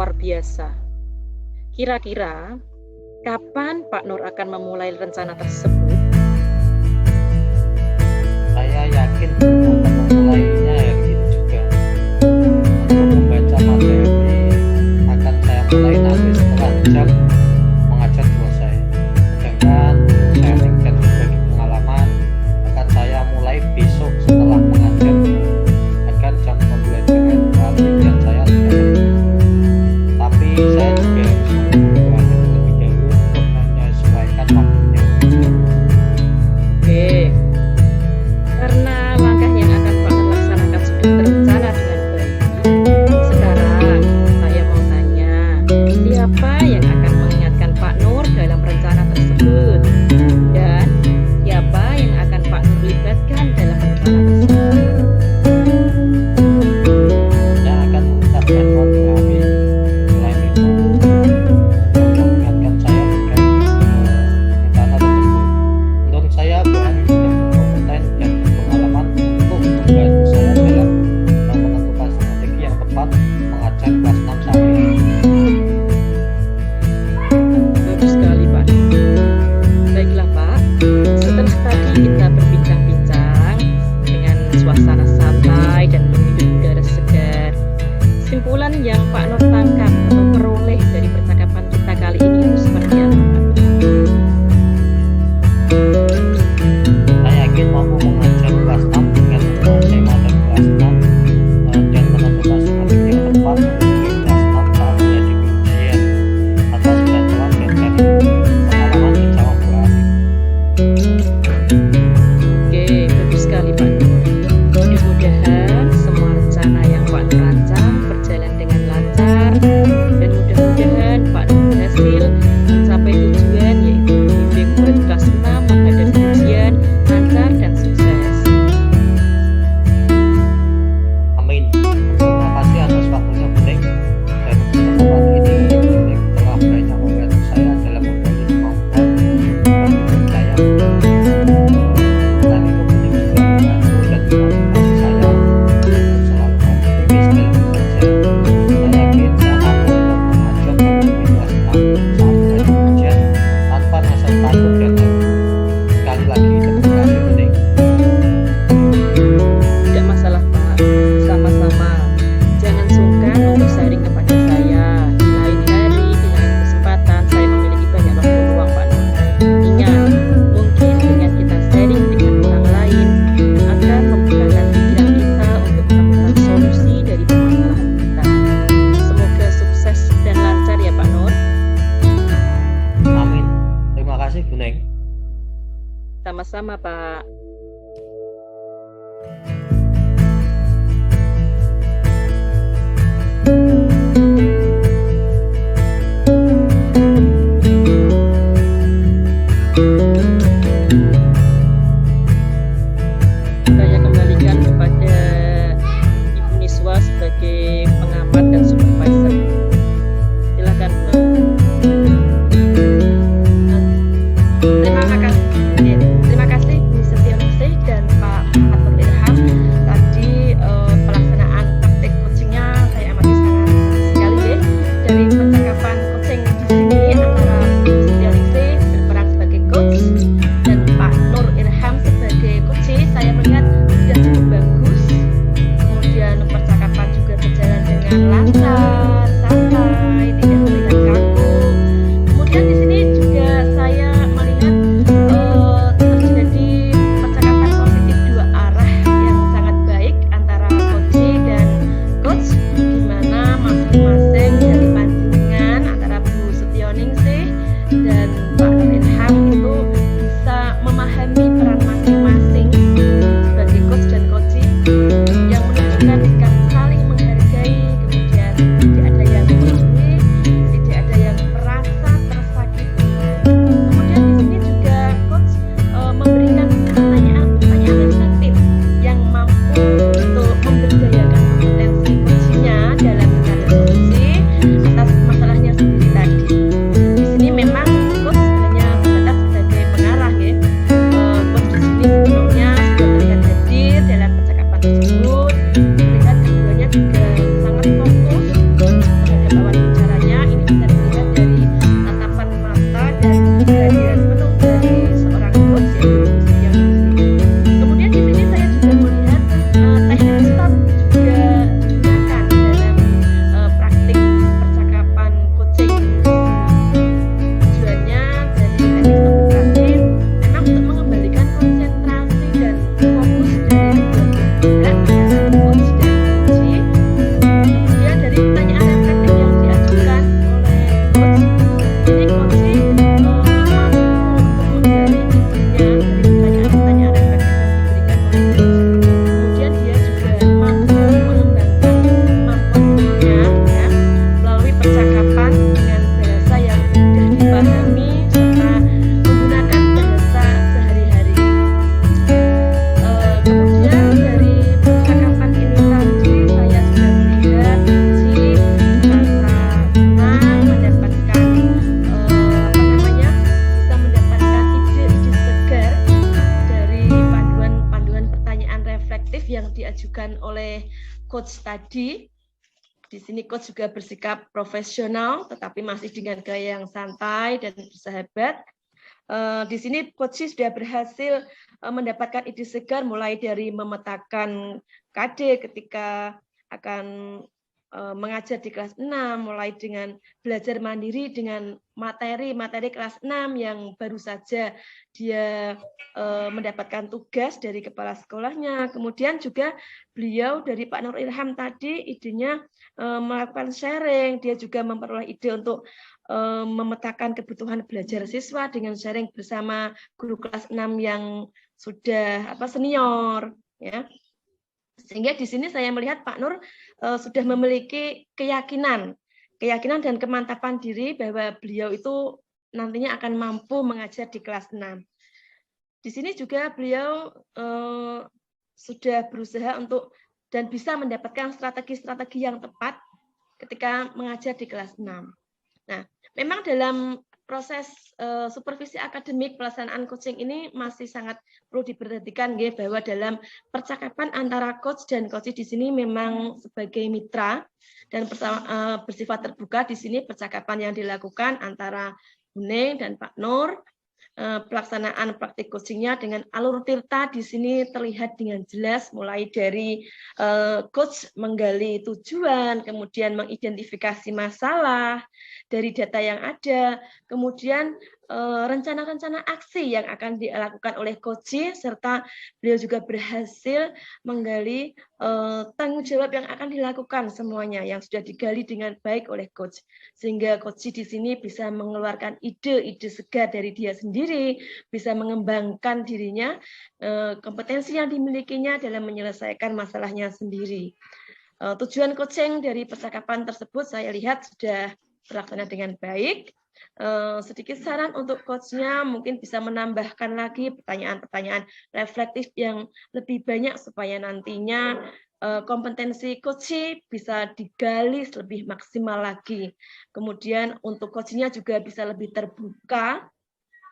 luar biasa. Kira-kira kapan Pak Nur akan memulai rencana tersebut? Saya yakin akan memulainya hari ini juga. Untuk membaca materi akan saya mulai nanti setelah jam mengajar dua saya. Sedangkan sharing dan berbagi pengalaman akan saya mulai besok setelah mengajar agar jam pembelajaran dan saya tidak lebih. Tapi saya juga harus menunggu terlebih dahulu untuk menyesuaikan waktunya. Oke, karena langkah yang akan Pak Nur laksanakan sudah terencana dengan baik. Sekarang saya mau tanya, siapa yang akan mengingatkan Pak Nur dalam rencana tersebut? Dan siapa yang akan Pak Nur libatkan dalam rencana tersebut? Saya akan minta bantuan kami. Selain itu, untuk mengingatkan saya terkait rencana tersebut. Menurut saya, Bu Ani sudah berkompeten dan berpengalaman untuk membantu saya dalam menentukan strategi yang tepat mengajar kelas 6 saat ini. Bagus sekali, Pak. Baiklah, Pak. Setelah tadi kita berbincang-bincang dengan suasana santai dan menghirup udara segar, kesimpulan yang Pak Nur tangkap atau peroleh dari percakapan kita kali ini itu seperti apa, Pak? Saya yakin mampu mengajar kelas 6 dengan tema dan kelas 6 dan menentukan strategi yang tepat untuk kelas 6 saat menghadapi ujian atas bantuan dan dari pengalaman bersama Bu Ani. Oke, bagus sekali, Pak Nur. Mudah-mudahan semua rencana yang Pak Nur rancang berjalan dengan lancar dan mudah-mudahan Pak Nur berhasil mencapai tujuan yaitu membimbing murid kelas 6 menghadapi ujian lancar dan sukses. Amin. Terima kasih atas waktunya Buning dan kesempatan ini Buning telah banyak membantu saya dalam menggali kemampuan dan saya. Dan itu Buning juga membantu dan memotivasi saya untuk selalu optimis dalam bekerja. Saya yakin saya mampu untuk mengajar dan membimbing kelas 6 saat menghadapi ujian tanpa rasa takut dan ragu. Sekali lagi terima kasih Buning. Tidak masalah, Pak. Sama-sama. Jangan sungkan untuk sharing kepada saya. Di lain hari, di lain kesempatan, saya memiliki banyak waktu luang, Pak Nur. Ingat, mungkin dengan kita sharing dengan orang lain akan membukakan pikiran kita untuk menemukan solusi dari permasalahan kita. Semoga sukses dan lancar ya, Pak Nur. Amin. Terima kasih Buning. Sama-sama, Pak. Saya kembalikan kepada Ibu Niswa sebagai pengamat dan supervisor. Silakan, Bu. Terima kasih Bu Setioningsih dan Pak Muhammad Nur Irham. Tadi pelaksanaan praktik coachingnya saya amati sangat sekali deh. Dari percakapan coaching di sini antara Bu Setioningsih berperan sebagai coach dan Pak Nur Irham sebagai coach, saya melihat sudah cukup bagus. Kemudian percakapan juga berjalan dengan lancar, santai, tidak terlihat kaku. Kemudian di sini juga saya melihat terjadi percakapan positif dua arah yang sangat baik antara coach dan coach, di mana masing-masing dari pandangan antara Bu Setioningsih dan Pak Nur Irham itu bisa memahami peran masing-masing sebagai coach dan coach yang menunjukkan sikap saling menghargai, kemudian coach tadi. Di sini coach juga bersikap profesional, tetapi masih dengan gaya yang santai dan bersahabat. Di sini coach sudah berhasil mendapatkan ide segar mulai dari memetakan KD ketika akan mengajar di kelas 6, mulai dengan belajar mandiri dengan materi kelas 6 yang baru saja dia mendapatkan tugas dari kepala sekolahnya. Kemudian juga beliau dari Pak Nur Ilham tadi idenya melakukan sharing, dia juga memperoleh ide untuk memetakan kebutuhan belajar siswa dengan sharing bersama guru kelas 6 yang sudah senior, ya. Sehingga di sini saya melihat Pak Nur sudah memiliki keyakinan dan kemantapan diri bahwa beliau itu nantinya akan mampu mengajar di kelas 6. Di sini juga beliau sudah berusaha untuk dan bisa mendapatkan strategi-strategi yang tepat ketika mengajar di kelas 6. Nah, memang dalam proses supervisi akademik pelaksanaan coaching ini masih sangat perlu diperhatikan ya, bahwa dalam percakapan antara coach dan coach di sini memang sebagai mitra dan bersifat terbuka. Di sini percakapan yang dilakukan antara Buning dan Pak Nur, pelaksanaan praktik coachingnya dengan alur tirta di sini terlihat dengan jelas, mulai dari coach menggali tujuan, kemudian mengidentifikasi masalah dari data yang ada, kemudian rencana-rencana aksi yang akan dilakukan oleh coach, serta beliau juga berhasil menggali tanggung jawab yang akan dilakukan semuanya yang sudah digali dengan baik oleh coach, sehingga coach di sini bisa mengeluarkan ide-ide segar dari dia sendiri, bisa mengembangkan dirinya, kompetensi yang dimilikinya dalam menyelesaikan masalahnya sendiri. Tujuan coaching dari percakapan tersebut saya lihat sudah terlaksana dengan baik. Sedikit saran untuk coachnya, mungkin bisa menambahkan lagi pertanyaan-pertanyaan reflektif yang lebih banyak supaya nantinya kompetensi coach bisa digali lebih maksimal lagi. Kemudian untuk coachnya juga bisa lebih terbuka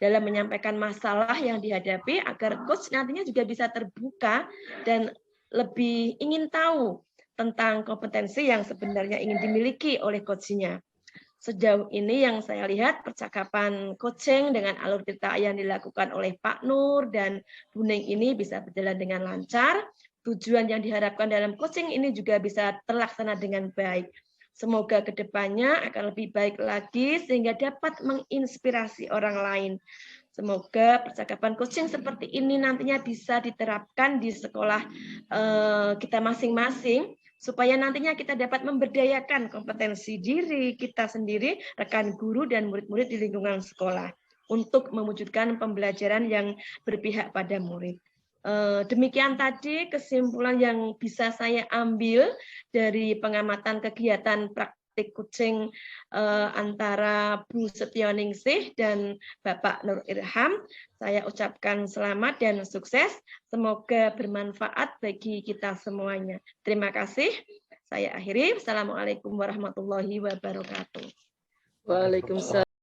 dalam menyampaikan masalah yang dihadapi, agar coach nantinya juga bisa terbuka dan lebih ingin tahu tentang kompetensi yang sebenarnya ingin dimiliki oleh coachnya. Sejauh ini yang saya lihat percakapan coaching dengan alur tirta yang dilakukan oleh Pak Nur dan Buning ini bisa berjalan dengan lancar. Tujuan yang diharapkan dalam coaching ini juga bisa terlaksana dengan baik. Semoga kedepannya akan lebih baik lagi sehingga dapat menginspirasi orang lain. Semoga percakapan coaching seperti ini nantinya bisa diterapkan di sekolah kita masing-masing, supaya nantinya kita dapat memberdayakan kompetensi diri kita sendiri, rekan guru, dan murid-murid di lingkungan sekolah untuk mewujudkan pembelajaran yang berpihak pada murid. Demikian tadi kesimpulan yang bisa saya ambil dari pengamatan kegiatan praktik coaching antara Bu Setioningsih dan Bapak Nur Ilham. Saya ucapkan selamat dan sukses. Semoga bermanfaat bagi kita semuanya. Terima kasih. Saya akhiri. Assalamualaikum warahmatullahi wabarakatuh. Waalaikumsalam.